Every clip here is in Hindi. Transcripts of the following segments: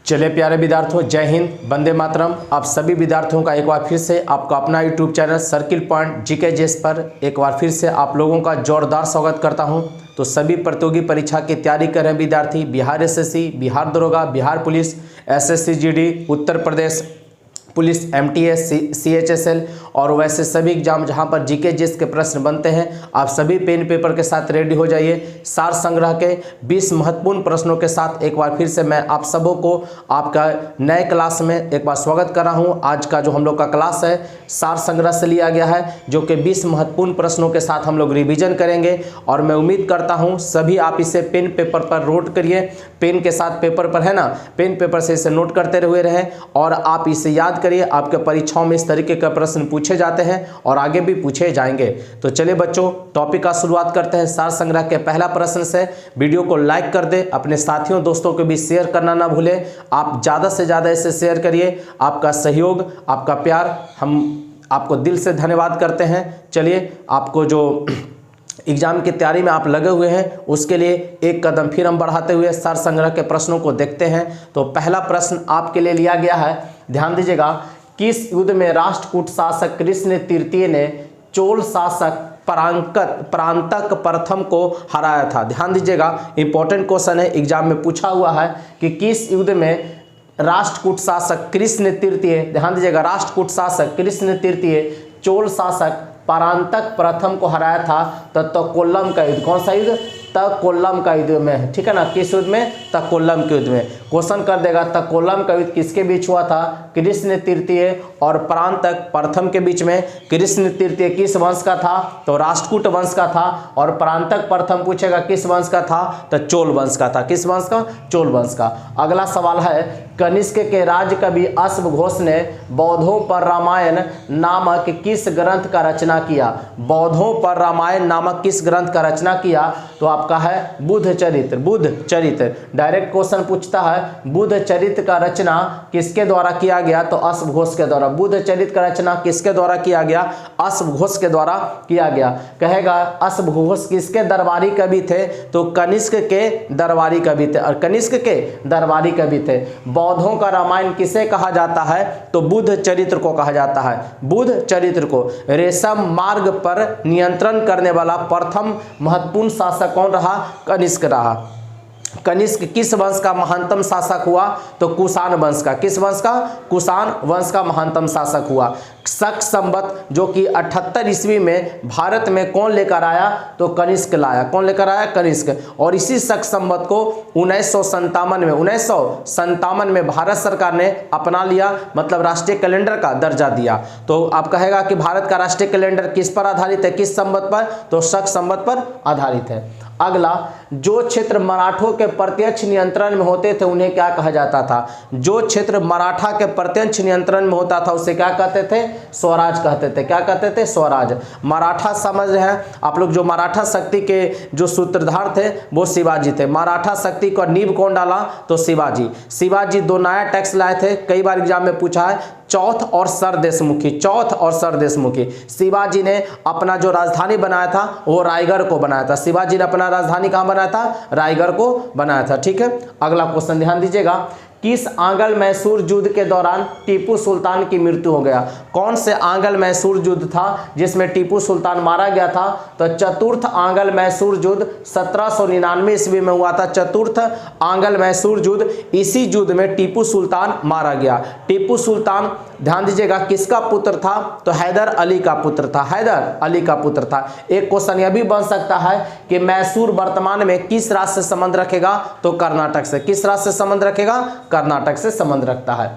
चलिए प्यारे विद्यार्थियों, जय हिंद, वंदे मातरम। आप सभी विद्यार्थियों का एक बार फिर से आपका अपना YouTube channel circle point GK जेस पर एक बार फिर से आप लोगों का जोरदार स्वागत करता हूं। तो सभी प्रतियोगी परीक्षा की तैयारी कर रहे हैं विद्यार्थी, बिहार एसएससी, बिहार दरोगा, Bihar police, SSC GD, Uttar Pradesh police, MTS, CHSL और वैसे सभी एग्जाम जहां पर जीके जीएस के प्रश्न बनते हैं, आप सभी पेन पेपर के साथ रेडी हो जाइए। सार संग्रह के 20 महत्वपूर्ण प्रश्नों के साथ एक बार फिर से मैं आप सबों को आपका नए क्लास में एक बार स्वागत कर रहा हूं। आज का जो हम लोग का क्लास है सार संग्रह से लिया गया है, जो कि 20 महत्वपूर्ण प्रश्नों के साथ हम लोग रिविजन करेंगे और मैं उम्मीद करता हूँ सभी आप इसे पेन पेपर पर नोट करिए। पेन के साथ पेपर पर है ना, पेन पेपर से इसे नोट करते हुए रहें और आप इसे याद करिए। आपके परीक्षाओं में इस तरीके का प्रश्न पूछे जाते हैं और आगे भी पूछे जाएंगे। तो चलिए बच्चों, टॉपिक का शुरुआत करते हैं सार संग्रह के पहला प्रश्न से। वीडियो को लाइक कर दे, अपने साथियों दोस्तों को भी शेयर करना ना भूलें। आप ज़्यादा से ज़्यादा इसे शेयर करिए। आपका सहयोग, आपका प्यार, हम आपको दिल से धन्यवाद करते हैं। चलिए, आपको जो एग्जाम की तैयारी में आप लगे हुए हैं उसके लिए एक कदम फिर हम बढ़ाते हुए सार संग्रह के प्रश्नों को देखते हैं। तो पहला प्रश्न आपके लिए लिया गया है, ध्यान दीजिएगा। किस युद्ध में राष्ट्रकूट शासक कृष्ण तृतीय ने चोल शासक परांतक प्रथम को हराया था? ध्यान दीजिएगा, इंपॉर्टेंट क्वेश्चन है, एग्जाम में पूछा हुआ है कि किस युद्ध में राष्ट्रकूट शासक कृष्ण तृतीय, ध्यान दीजिएगा, राष्ट्रकूट शासक कृष्ण तृतीय चोल शासक परांतक प्रथम को हराया था? तो कोल्लम का युद्ध। कौन सा युद्ध? तकोल्लम का युद्ध में, ठीक है ना। किस युद्ध में? तकोल्लम के युद्ध में। क्वेश्चन कर देगा तकोल्लम का युद्ध किसके बीच हुआ था? कृष्ण तृतीय और परांतक प्रथम के बीच में। कृष्ण तृतीय किस वंश का था? तो राष्ट्रकूट वंश का था। और परांतक प्रथम पूछेगा किस वंश का था? तो चोल वंश का था। किस वंश का? चोल वंश का। अगला सवाल है, कनिष्क के राज्य कवि अश्वघोष ने बौद्धों पर रामायण नामक किस ग्रंथ का रचना किया? बौद्धों पर रामायण नामक किस ग्रंथ का रचना किया? तो आपका है बुद्ध चरित्र। बुद्ध चरित्र डायरेक्ट क्वेश्चन पूछता है, बुद्ध चरित्र का रचना किसके द्वारा किया गया? तो अश्वघोष के द्वारा। बुद्ध चरित्र का रचना किसके द्वारा किया गया? अश्वघोष के द्वारा किया गया। कहेगा अश्वघोष किसके दरबारी कवि थे? तो कनिष्क के दरबारी कवि थे। और कनिष्क के दरबारी कवि थे। बौद्धों का रामायण किसे कहा जाता है? तो बुद्ध चरित्र को कहा जाता है। बुद्ध चरित्र को। रेशम मार्ग पर नियंत्रण करने वाला प्रथम महत्वपूर्ण शासक कौन रहा? कनिष्क रहा। कनिष्क किस वंश का महानतम शासक हुआ? तो कुषाण वंश का। किस वंश का? कुषाण वंश का महानतम शासक हुआ। शक संवत जो कि 78 ईस्वी में भारत में कौन लेकर आया? तो कनिष्क लाया। कौन लेकर आया? कनिष्क। और इसी शक संवत को 1957 में भारत सरकार ने अपना लिया, मतलब राष्ट्रीय कैलेंडर का दर्जा दिया। तो आप कहेगा कि भारत का राष्ट्रीय कैलेंडर किस पर आधारित है? किस संवत पर? तो शक संवत पर आधारित है। अगला, जो क्षेत्र मराठों के प्रत्यक्ष नियंत्रण में होते थे उन्हें क्या कहा जाता था? जो क्षेत्र मराठा के प्रत्यक्ष नियंत्रण में होता था उसे क्या कहते थे? स्वराज कहते थे। क्या कहते थे? स्वराज। मराठा समझ रहे हैं आप लोग, जो मराठा शक्ति के जो सूत्रधार थे वो शिवाजी थे। मराठा शक्ति को नींव कौन डाला? तो शिवाजी। शिवाजी 2 नया टैक्स लाए थे, कई बार एग्जाम में पूछा है, चौथ और सरदेशमुखी। चौथ और सरदेशमुखी। शिवाजी ने अपना जो राजधानी बनाया था वो रायगढ़ को बनाया था। शिवाजी ने अपना राजधानी कहाँ बनाया था? रायगढ़ को बनाया था। ठीक है, अगला क्वेश्चन ध्यान दीजिएगा। किस आंग्ल मैसूर युद्ध के दौरान टीपू सुल्तान की मृत्यु हो गया? कौन से आंग्ल मैसूर युद्ध था जिसमें टीपू सुल्तान मारा गया था? तो चतुर्थ आंग्ल मैसूर युद्ध 1799 ईस्वी में हुआ था। चतुर्थ आंग्ल मैसूर युद्ध, इसी युद्ध में टीपू सुल्तान मारा गया। टीपू सुल्तान ध्यान दीजिएगा किसका पुत्र था? तो हैदर अली का पुत्र था। हैदर अली का पुत्र था। एक क्वेश्चन यह भी बन सकता है कि मैसूर वर्तमान में किस राज्य से संबंध रखेगा? तो कर्नाटक से। किस राज्य से संबंध रखेगा? कर्नाटक से संबंध रखता है।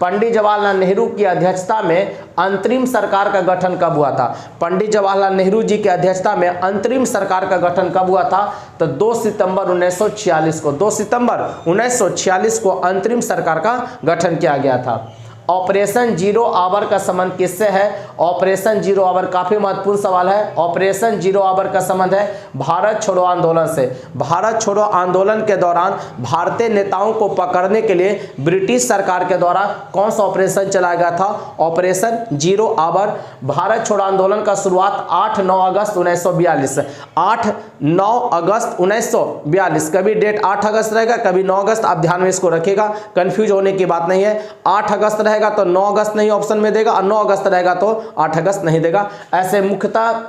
पंडित जवाहरलाल नेहरू की अध्यक्षता में अंतरिम सरकार का गठन कब हुआ था? पंडित जवाहरलाल नेहरू जी की अध्यक्षता में अंतरिम सरकार का गठन कब हुआ था? तो 2 सितंबर 1946 को। 2 सितंबर 1946 को अंतरिम सरकार का गठन किया गया था। ऑपरेशन जीरो आवर का संबंध किससे है? ऑपरेशन जीरो आवर काफी महत्वपूर्ण सवाल है। ऑपरेशन जीरो आवर का संबंध है भारत छोड़ो आंदोलन से। भारत छोड़ो आंदोलन के दौरान भारतीय नेताओं को पकड़ने के लिए ब्रिटिश सरकार के द्वारा कौन सा ऑपरेशन चलाया गया था? Operation zero hour. भारत छोड़ो आंदोलन का शुरुआत 8-9 अगस्त 1942 से। 8-9 अगस्त 1942, कभी डेट 8 अगस्त रहेगा, कभी 9 अगस्त, आप ध्यान में इसको रखिएगा, कंफ्यूज होने की बात नहीं है। 8 अगस्त रहेगा तो 9 अगस्त नहीं ऑप्शन में देगा, और 9 अगस्त रहेगा तो 8 अगस्त नहीं देगा। ऐसे मुख्यतः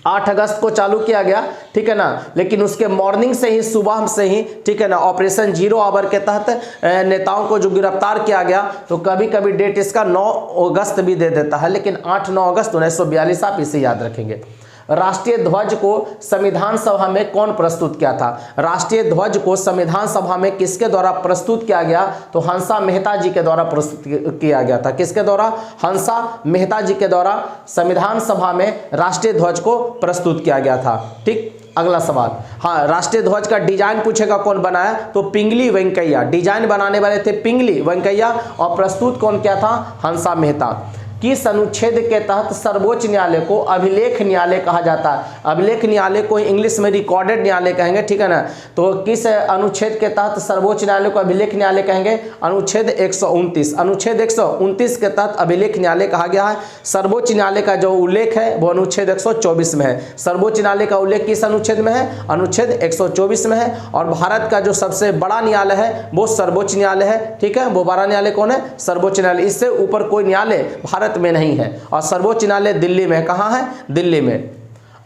8 अगस्त को चालू किया गया, ठीक है ना, लेकिन उसके मॉर्निंग से ही, सुबह से ही, ठीक है ना, ऑपरेशन जीरो आवर के तहत नेताओं को जो गिरफ्तार किया गया, तो कभी कभी डेट इसका 9 अगस्त भी दे देता है, लेकिन 8-9 अगस्त 1942 आप इसे याद रखेंगे। राष्ट्रीय ध्वज को संविधान सभा में कौन प्रस्तुत किया था? राष्ट्रीय ध्वज को संविधान सभा में किसके द्वारा प्रस्तुत किया गया? तो हंसा मेहता जी के द्वारा प्रस्तुत किया गया था। किसके द्वारा? हंसा मेहता जी के द्वारा संविधान सभा में राष्ट्रीय ध्वज को प्रस्तुत किया गया था। ठीक, अगला सवाल, हाँ, राष्ट्रीय ध्वज का डिजाइन पूछेगा कौन बनाया? तो पिंगली वेंकैया। डिजाइन बनाने वाले थे पिंगली वेंकैया, और प्रस्तुत कौन किया था? हंसा मेहता। किस अनुच्छेद के तहत सर्वोच्च न्यायालय को अभिलेख न्यायालय कहा जाता है? अभिलेख न्यायालय को इंग्लिश में रिकॉर्डेड न्यायालय कहेंगे, ठीक है ना। तो किस अनुच्छेद के तहत सर्वोच्च न्यायालय को अभिलेख न्यायालय कहेंगे? अनुच्छेद 129। अनुच्छेद 129 के तहत अभिलेख न्यायालय कहा गया है। सर्वोच्च न्यायालय का जो उल्लेख है वो अनुच्छेद 124 में है। सर्वोच्च न्यायालय का उल्लेख किस अनुच्छेद में है? अनुच्छेद 124 में है। और भारत का जो सबसे बड़ा न्यायालय है वो सर्वोच्च न्यायालय है, ठीक है। वो बड़ा न्यायालय कौन है? सर्वोच्च न्यायालय। इससे ऊपर कोई न्यायालय भारत में नहीं है, और सर्वोच्च न्यायालय दिल्ली में। कहां है? दिल्ली में।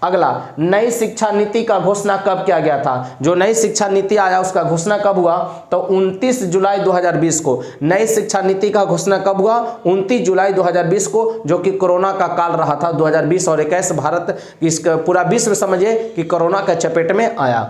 अगला, नई शिक्षा नीति का घोषणा कब किया गया था? जो नई शिक्षा नीति आया उसका घोषणा कब हुआ? तो 29 जुलाई 2020 को। नई शिक्षा नीति का घोषणा कब हुआ? 29 जुलाई 2020 को, जो कि कोरोना का काल रहा था। 2020 और 21 भारत, इसका पूरा विश्व समझिए कि कोरोना के चपेट में आया।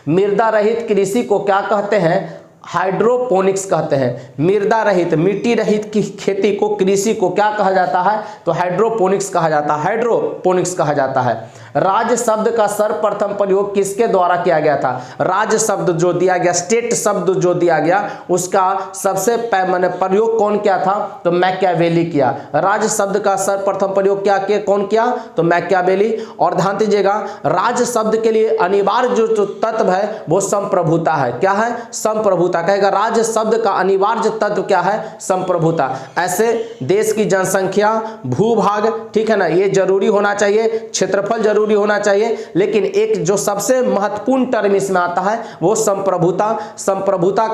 मृदा रहित कृषि को क्या कहते हैं? हाइड्रोपोनिक्स कहते हैं। मृदा रहित, मिट्टी रहित की खेती को, कृषि को क्या कहा जाता है? तो हाइड्रोपोनिक्स कहा जाता है। हाइड्रोपोनिक्स कहा जाता है। राज्य शब्द का सर्वप्रथम प्रयोग किसके द्वारा किया गया था? राज्य शब्द जो दिया गया, स्टेट शब्द जो दिया गया, उसका सबसे मैंने प्रयोग कौन किया था? तो मैकियावेली किया। राज्य शब्द का सर्वप्रथम प्रयोग क्या किया? कौन किया? तो मैकियावेली। और ध्यान दीजिएगा, राज्य शब्द के लिए अनिवार्य जो तत्व है वो संप्रभुता है। क्या है? संप्रभुता। कहेगा राज्य शब्द का अनिवार्य तत्व क्या है? संप्रभुता। ऐसे देश की जनसंख्या, भूभाग, ठीक है ना, ये जरूरी होना चाहिए, क्षेत्रफल जरूरी होना चाहिए, लेकिन एक जो सबसे महत्वपूर्ण टर्म इसमें आता है वो संप्रभुता। संप्रभुता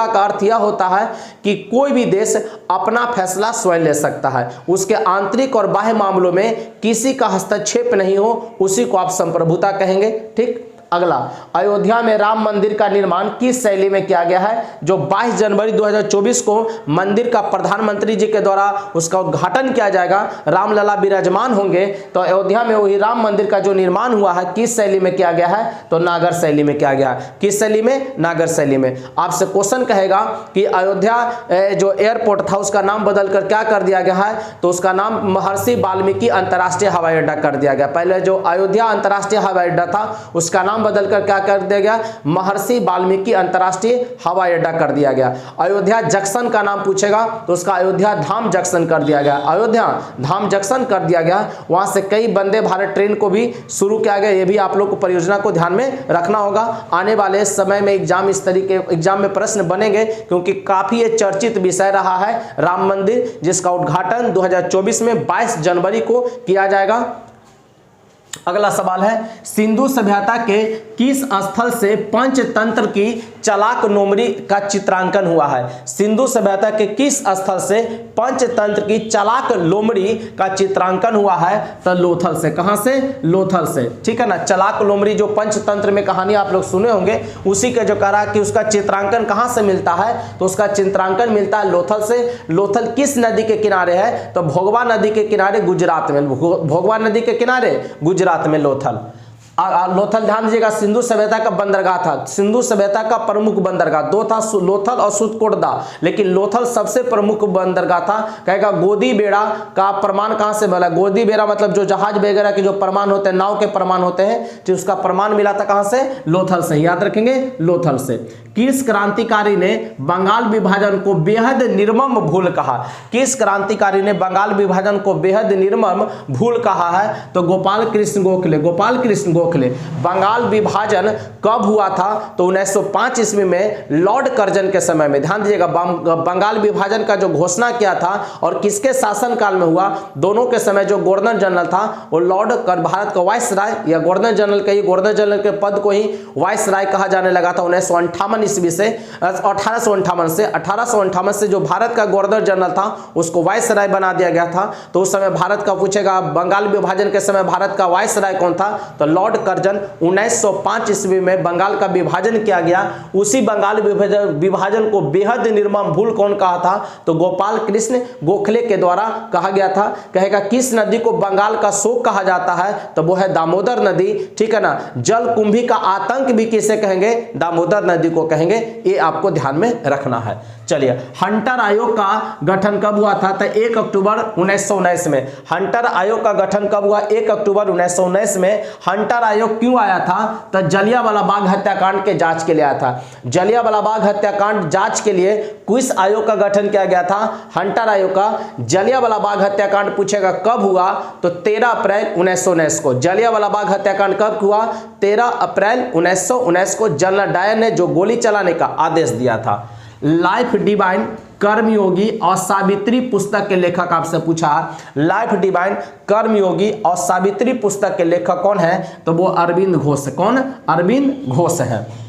का अर्थ यह होता है कि कोई भी देश अपना फैसला स्वयं ले सकता है, उसके आंतरिक और बाह्य मामलों में किसी का हस्तक्षेप नहीं हो, उसी को आप संप्रभुता कहेंगे। ठीक। अगला, अयोध्या में राम मंदिर का निर्माण किस शैली में किया गया है? जो 22 जनवरी 2024 को मंदिर का प्रधानमंत्री जी के द्वारा उसका उद्घाटन किया जाएगा, रामलला विराजमान होंगे, तो अयोध्या में वही राम मंदिर का जो निर्माण हुआ है किस शैली में किया गया है? तो नागर शैली में किया गया है। किस शैली में? नागर शैली में। आपसे क्वेश्चन कहेगा कि अयोध्या जो एयरपोर्ट था उसका नाम बदल कर क्या कर दिया गया है? तो उसका नाम महर्षि वाल्मीकि अंतर्राष्ट्रीय हवाई अड्डा कर दिया गया। पहले जो अयोध्या अंतर्राष्ट्रीय हवाई अड्डा था उसका नाम बदलकर क्या कर दिया गया? महर्षि वाल्मीकि अंतर्राष्ट्रीय हवाई अड्डा कर दिया गया। अयोध्या जंक्शन का नाम पूछेगा तो उसका अयोध्या धाम जंक्शन कर दिया गया। अयोध्या धाम जंक्शन कर दिया गया। वहां से कई वंदे भारत ट्रेन को भी शुरू किया गया। ये भी आप लोग को परियोजना को ध्यान में रखना होगा। आने वाले समय में एग्जाम, इस तरीके एग्जाम में प्रश्न बनेंगे, क्योंकि काफी ये चर्चित विषय रहा है राम मंदिर, जिसका उद्घाटन 2024 में 22 जनवरी को किया जाएगा। अगला सवाल है, सिंधु सभ्यता के किस स्थल से पंचतंत्र की चलाक लोमड़ी का चित्रांकन हुआ है? सिंधु सभ्यता के किस स्थल से पंचतंत्र की चलाक लोमड़ी का चित्रांकन हुआ है? तो लोथल से। कहां से? लोथल से। ठीक है ना। चलाक लोमड़ी जो पंचतंत्र में कहानी आप लोग सुने होंगे, उसी के जो कहा कि उसका चित्रांकन कहां से मिलता है? तो उसका चित्रांकन मिलता है लोथल से। लोथल किस नदी के किनारे है? तो भोगवा नदी के किनारे, गुजरात में। भोगवा नदी के किनारे गुजरात में लोथल। लोथल, ध्यान दीजिएगा, सिंधु सभ्यता का बंदरगाह था, सिंधु सभ्यता का प्रमुख बंदरगाह। दो था, लोथल और सुतकोटदा, लेकिन लोथल सबसे प्रमुख बंदरगाह था। कहेगा गोदी बेड़ा का प्रमाण कहां से मिला? गोदी बेड़ा मतलब जो जहाज वगैरह के जो प्रमाण होते हैं, नाव के प्रमाण होते हैं, तो उसका प्रमाण मिला था कहां से? लोथल से। याद रखेंगे, लोथल से। किस क्रांतिकारी ने बंगाल विभाजन को बेहद निर्मम भूल कहा? किस क्रांतिकारी ने बंगाल विभाजन को बेहद निर्मम भूल कहा है? तो गोपाल कृष्ण गोखले। गोपाल कृष्ण गोखले। बंगाल विभाजन कब हुआ था? तो 1905 ईस्वी में लॉर्ड कर्जन के समय में। ध्यान दीजिएगा, बंगाल विभाजन का जो घोषणा किया था और किसके शासनकाल में हुआ? दोनों के समय जो गवर्नर जनरल था वो भारत का वाइसराय या गवर्नर जनरल के, गवर्नर जनरल के पद को ही वाइसराय कहा जाने लगा था 1958 ईस्वी से। 1858 से जो भारत का गवर्नर जनरल था उसको वाइसराय बना दिया गया था। तो उस समय भारत का पूछेगा, बंगाल विभाजन के समय भारत का वाइसराय कौन था? तो लॉर्ड कर्जन। 1905 ईस्वी में बंगाल का विभाजन किया गया। उसी बंगाल विभाजन को बेहद निर्मम भूल कौन कहा था? तो गोपाल कृष्ण गोखले के द्वारा कहा गया था। कहेगा किस नदी को बंगाल का शोक कहा जाता है? तो वो है दामोदर नदी। ठीक है ना। जल कुंभी का आतंक भी किसे कहेंगे? दामोदर नदी को कहेंगे। ये आपको ध्यान में रखना है। चलिए, हंटर आयोग का गठन कब हुआ था? तो 1 अक्टूबर 1919 में। हंटर आयोग का गठन कब हुआ? 1 अक्टूबर 1919 में। हंटर आयोग क्यों आया था? तो जलियांवाला बाग हत्याकांड के जांच के लिए आया था। जलियांवाला बाग हत्याकांड जांच के लिए किस आयोग का गठन किया गया था? हंटर आयोग का। जलियांवाला बाग हत्याकांड पूछेगा कब हुआ? तो 13 अप्रैल 1919 को। जलियांवाला बाग हत्याकांड कब हुआ? 13 अप्रैल 1919 को जनरल डायर ने जो गोली चलाने का आदेश दिया था। लाइफ डिवाइन, कर्मयोगी और सावित्री पुस्तक के लेखक आपसे पूछा। लाइफ डिवाइन, कर्मयोगी और सावित्री पुस्तक के लेखक कौन है? तो वो अरविंद घोष। कौन? अरविंद घोष है।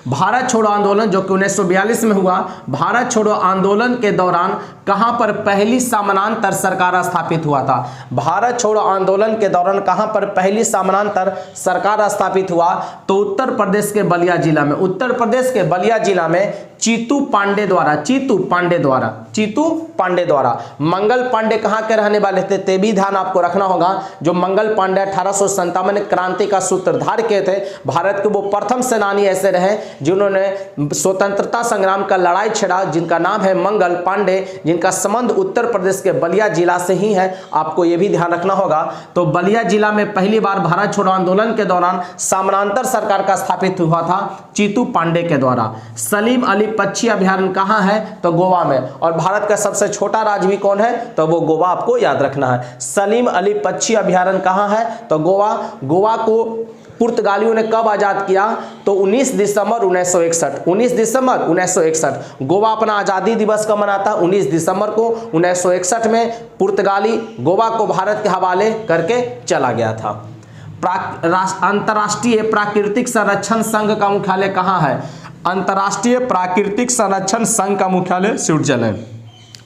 भारत छोड़ो आंदोलन जो कि 1942 में हुआ, भारत छोड़ो आंदोलन के दौरान कहां पर पहली समानांतर सरकार स्थापित हुआ था? भारत छोड़ो आंदोलन के दौरान कहां पर पहली समानांतर सरकार स्थापित हुआ? तो उत्तर प्रदेश के बलिया जिला में। उत्तर प्रदेश के बलिया जिला में चीतू पांडे द्वारा। चीतू पांडे द्वारा। चीतू पांडे द्वारा। मंगल पांडे कहां के रहने वाले थे? ते भी ध्यान आपको रखना होगा। जो मंगल पांडे 1857 क्रांति का सूत्रधार किए थे, भारत के वो प्रथम सेनानी ऐसे रहे जिन्होंने स्वतंत्रता संग्राम का लड़ाई छेड़ा, जिनका नाम है मंगल पांडे, जिनका संबंध उत्तर प्रदेश के बलिया जिला से ही है। आपको यह भी ध्यान रखना होगा। तो बलिया जिला में पहली बार भारत छोड़ो आंदोलन के दौरान समानांतर सरकार का स्थापित हुआ था चीतू पांडे के द्वारा। सलीम अली पक्षी अभयारण्य कहां है? तो गोवा में। और भारत का सबसे छोटा राज्य भी कौन है? तो वो गोवा। आपको याद रखना है। सलीम अली पक्षी अभयारण्य कहां है? तो गोवा। गोवा को पुर्तगालियों ने कब आजाद किया? तो 19 दिसंबर 1961। 19 दिसंबर 1961 गोवा अपना आजादी दिवस कब मनाता? 19 दिसंबर को 1961 में पुर्तगाली गोवा को भारत के हवाले करके चला गया था। अंतर्राष्ट्रीय प्राकृतिक संरक्षण संघ का मुख्यालय कहां है? अंतर्राष्ट्रीय प्राकृतिक संरक्षण संघ का मुख्यालय स्विट्जरलैंड।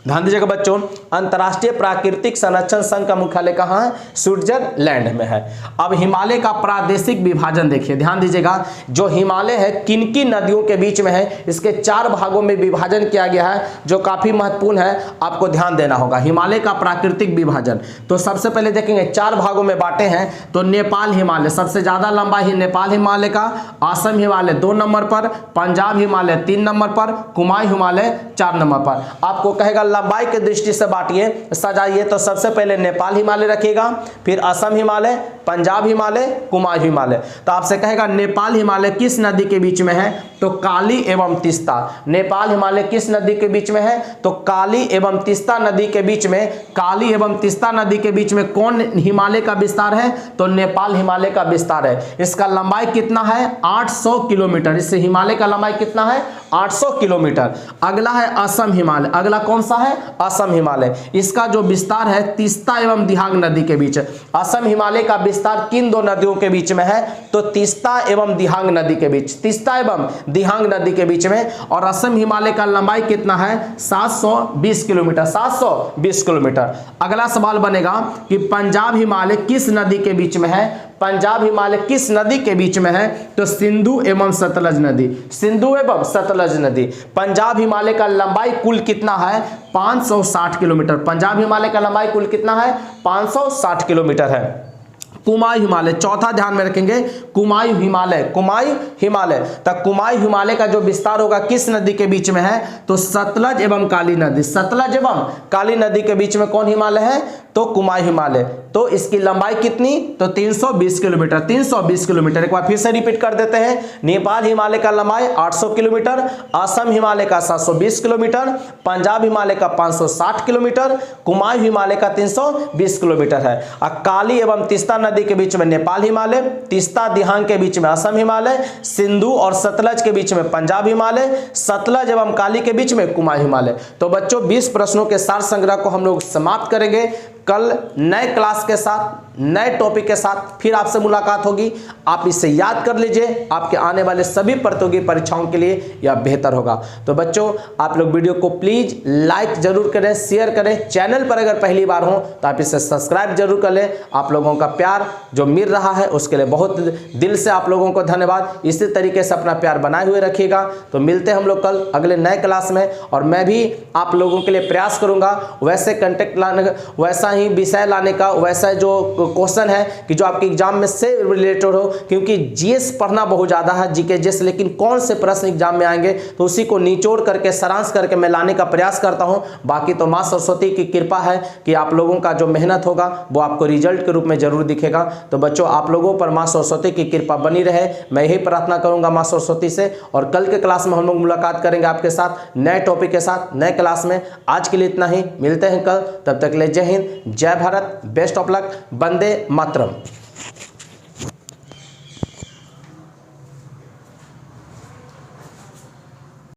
ध्यान दीजिएगा बच्चों, अंतर्राष्ट्रीय प्राकृतिक संरक्षण संघ का मुख्यालय कहां है? स्विट्जरलैंड में है। अब हिमालय का प्रादेशिक विभाजन देखिए, ध्यान दीजिएगा। जो हिमालय है किन किन नदियों के बीच में है, इसके 4 भागों में विभाजन किया गया है, जो काफी महत्वपूर्ण है, आपको ध्यान देना होगा। हिमालय का प्राकृतिक विभाजन तो सबसे पहले देखेंगे 4 भागों में बांटे हैं। तो नेपाल हिमालय, सबसे ज्यादा लंबा ही नेपाल हिमालय का। असम हिमालय 2 नंबर पर, पंजाब हिमालय 3 नंबर पर, कुमाऊं हिमालय 4 नंबर पर। आपको कहेगा लंबाई के दृष्टि से बांटिए, सजाइए। तो सबसे पहले नेपाल हिमालय रखिएगा, फिर असम हिमालय, पंजाब हिमालय, कुमाऊं हिमालय। तो आपसे कहेगा नेपाल हिमालय किस नदी के बीच में है? तो काली एवं तीस्ता। नेपाल हिमालय किस नदी के बीच में है? तो काली एवं तीस्ता नदी के बीच में। काली एवं तीस्ता नदी के बीच में कौन हिमालय का विस्तार है? तो नेपाल हिमालय का विस्तार है। इसका लंबाई कितना है? 800 किलोमीटर। इससे हिमालय का लंबाई कितना है? 800 किलोमीटर। अगला है असम हिमालय। अगला कौन सा है? असम हिमालय। इसका जो विस्तार है तीस्ता एवं दिहांग नदी के बीच। असम हिमालय का विस्तार किन 2 नदियों के बीच में है? तो तीस्ता एवं दिहांग नदी के बीच। तीस्ता एवं दिहांग नदी के बीच में। और असम हिमालय का लंबाई कितना है? 720 किलोमीटर। 720 किलोमीटर। अगला सवाल बनेगा कि पंजाब हिमालय किस नदी के बीच में है? पंजाब हिमालय किस नदी के बीच में है? तो सिंधु एवं सतलज नदी। सिंधु एवं सतलज नदी। पंजाब हिमालय का लंबाई कुल कितना है? 560 किलोमीटर। पंजाब हिमालय का लंबाई कुल कितना है? 560 किलोमीटर है। कुमायूं हिमालय, चौथा ध्यान में रखेंगे कुमायूं हिमालय, कुमायूं हिमालय। तब कुमायूं हिमालय का जो विस्तार होगा किस नदी के बीच में है, तो सतलज एवं काली नदी, सतलज एवं काली नदी के बीच में कौन हिमालय है, तो कुमायूं हिमालय। तो इसकी लंबाई कितनी, तो 320 किलोमीटर, 320 किलोमीटर। एक बार फिर से रिपीट कर देते हैं, नेपाल हिमालय का लंबाई 800 किलोमीटर, असम हिमालय का 720 किलोमीटर, पंजाब हिमालय का 560 किलोमीटर, कुमायूं हिमालय का 320 किलोमीटर है। काली एवं तीस्ता नदी के बीच में नेपाल हिमालय, तीस्ता दिहांग के बीच में असम हिमालय, सिंधु और सतलज के बीच में पंजाब हिमालय, सतलज एवं काली के बीच में कुमायूं हिमालय। तो बच्चों 20 प्रश्नों के सार संग्रह को हम लोग समाप्त करेंगे। कल नए क्लास के साथ, नए टॉपिक के साथ फिर आपसे मुलाकात होगी। आप इसे याद कर लीजिए, आपके आने वाले सभी प्रतियोगी परीक्षाओं के लिए यह बेहतर होगा। तो बच्चों आप लोग वीडियो को प्लीज लाइक जरूर करें, शेयर करें। चैनल पर अगर पहली बार हो तो आप इसे सब्सक्राइब जरूर कर लें। आप लोगों का प्यार जो मिल रहा है उसके लिए बहुत दिल से आप लोगों को धन्यवाद। इसी तरीके से अपना प्यार बनाए हुए रखिएगा। तो मिलते हैं हम लोग कल अगले नए क्लास में, और मैं भी आप लोगों के लिए प्रयास करूंगा वैसे कंटेंट लाने, वैसा ही विषय लाने का, वैसा जो क्वेश्चन है कि जो आपके एग्जाम में से रिलेटेड हो, क्योंकि जीएस पढ़ना बहुत ज़्यादा है, जीके जीएस, लेकिन कौन से प्रश्न एग्जाम में आएंगे तो उसी को निचोड़ करके सारांश करके मैं लाने का प्रयास करता हूं। बाकी तो मां सरस्वती की कृपा है कि आप लोगों का जो मेहनत होगा वो आपको रिजल्ट के रूप में जरूर दिखेगा। तो बच्चों आप लोगों पर मां सरस्वती की कृपा बनी रहे, मैं यही प्रार्थना करूंगा मां सरस्वती से। और कल के क्लास में हम लोग मुलाकात करेंगे आपके साथ नए टॉपिक के साथ, नए क्लास में। आज के लिए इतना ही, मिलते हैं कल, तब तक ले जय हिंद, जय Bharat, best of luck, Vande Mataram.